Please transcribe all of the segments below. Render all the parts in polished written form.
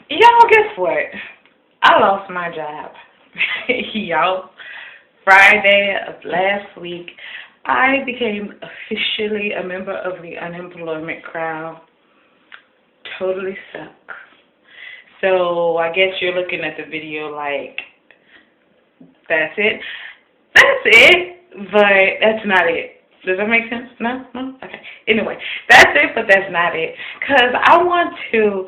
Y'all, guess what? I lost my job. Y'all, Friday of last week, I became officially a member of the unemployment crowd. Totally suck. So I guess you're looking at the video like, that's it? That's it, but that's not it. Does that make sense? No? No? Okay. Anyway, that's it, but that's not it. Because I want to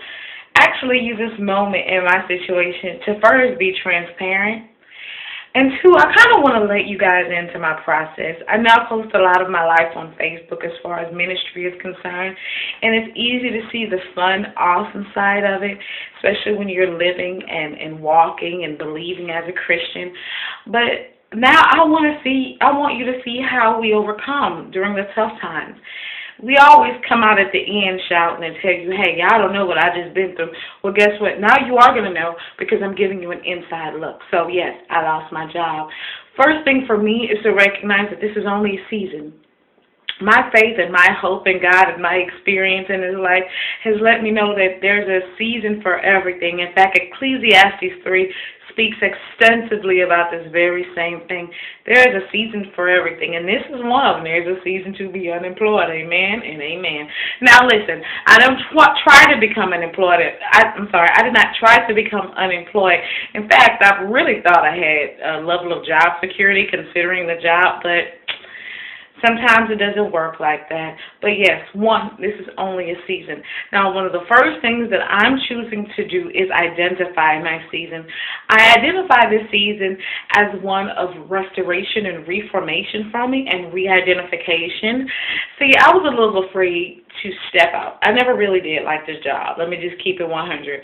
actually use this moment in my situation to first be transparent. And two, I kind of want to let you guys into my process. I now post a lot of my life on Facebook as far as ministry is concerned. And it's easy to see the fun, awesome side of it, especially when you're living and walking and believing as a Christian. But now I want you to see how we overcome during the tough times. We always come out at the end shouting and tell you, hey, y'all don't know what I just been through. Well, guess what? Now you are going to know because I'm giving you an inside look. So, yes, I lost my job. First thing for me is to recognize that this is only a season. My faith and my hope in God and my experience in His life has let me know that there's a season for everything. In fact, Ecclesiastes 3 speaks extensively about this very same thing. There is a season for everything, and this is one of them. There's a season to be unemployed. Amen and amen. Now, listen, I don't try to become unemployed. I did not try to become unemployed. In fact, I really thought I had a level of job security considering the job, but sometimes it doesn't work like that. But yes, this is only a season. Now, one of the first things that I'm choosing to do is identify my season. I identify this season as one of restoration and reformation for me and re-identification. See, I was a little afraid to step out. I never really did like this job. Let me just keep it 100.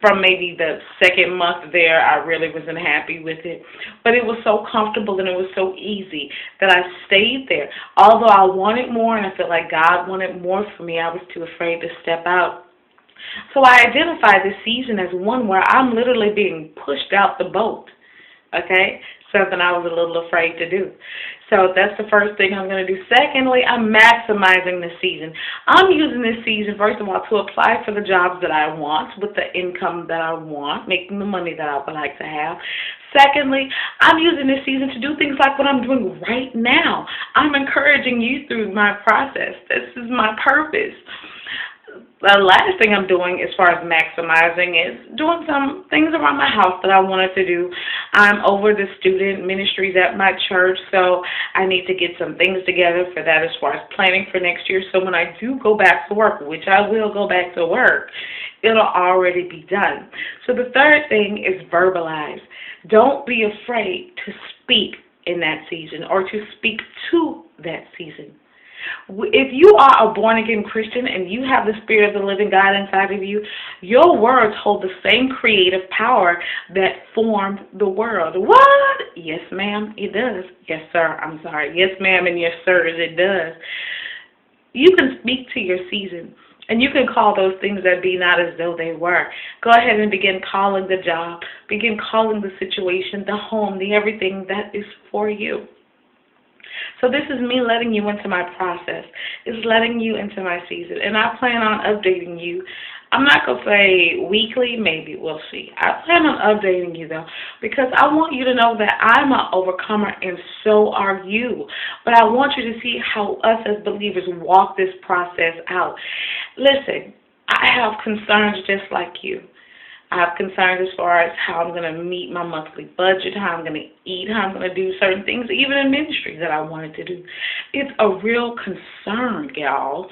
From maybe the second month there, I really wasn't happy with it. But it was so comfortable and it was so easy that I stayed there. Although I wanted more and I felt like God wanted more for me, I was too afraid to step out. So I identified this season as one where I'm literally being pushed out the boat. Okay? Something I was a little afraid to do. So that's the first thing I'm going to do. Secondly, I'm maximizing this season. I'm using this season, first of all, to apply for the jobs that I want with the income that I want, making the money that I would like to have. Secondly, I'm using this season to do things like what I'm doing right now. I'm encouraging you through my process. This is my purpose. The last thing I'm doing as far as maximizing is doing some things around my house that I wanted to do. I'm over the student ministries at my church, so I need to get some things together for that as far as planning for next year. So when I do go back to work, which I will go back to work, it'll already be done. So the third thing is verbalize. Don't be afraid to speak in that season or to speak to that season. If you are a born-again Christian and you have the Spirit of the living God inside of you, your words hold the same creative power that formed the world. What? Yes, ma'am, it does. Yes, sir, I'm sorry. Yes, ma'am, and yes, sir, it does. You can speak to your season, and you can call those things that be not as though they were. Go ahead and begin calling the job, begin calling the situation, the home, the everything that is for you. So this is me letting you into my process. It's letting you into my season. And I plan on updating you. I'm not going to say weekly, maybe we'll see. I plan on updating you, though, because I want you to know that I'm an overcomer and so are you. But I want you to see how us as believers walk this process out. Listen, I have concerns just like you. I have concerns as far as how I'm going to meet my monthly budget, how I'm going to eat, how I'm going to do certain things, even in ministry that I wanted to do. It's a real concern, y'all.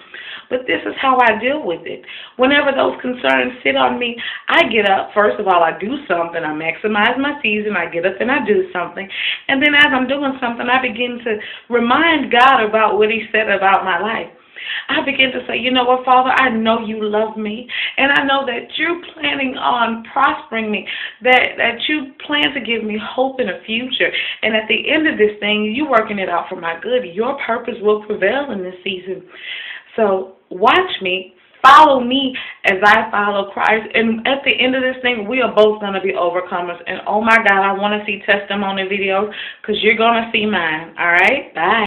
But this is how I deal with it. Whenever those concerns sit on me, I get up. First of all, I do something. I maximize my season. I get up and I do something. And then as I'm doing something, I begin to remind God about what He said about my life. I begin to say, you know what, Father, I know you love me, and I know that you're planning on prospering me, that you plan to give me hope in a future, and at the end of this thing, you're working it out for my good. Your purpose will prevail in this season. So watch me, follow me as I follow Christ, and at the end of this thing, we are both going to be overcomers, and oh my God, I want to see testimony videos because you're going to see mine, all right? Bye.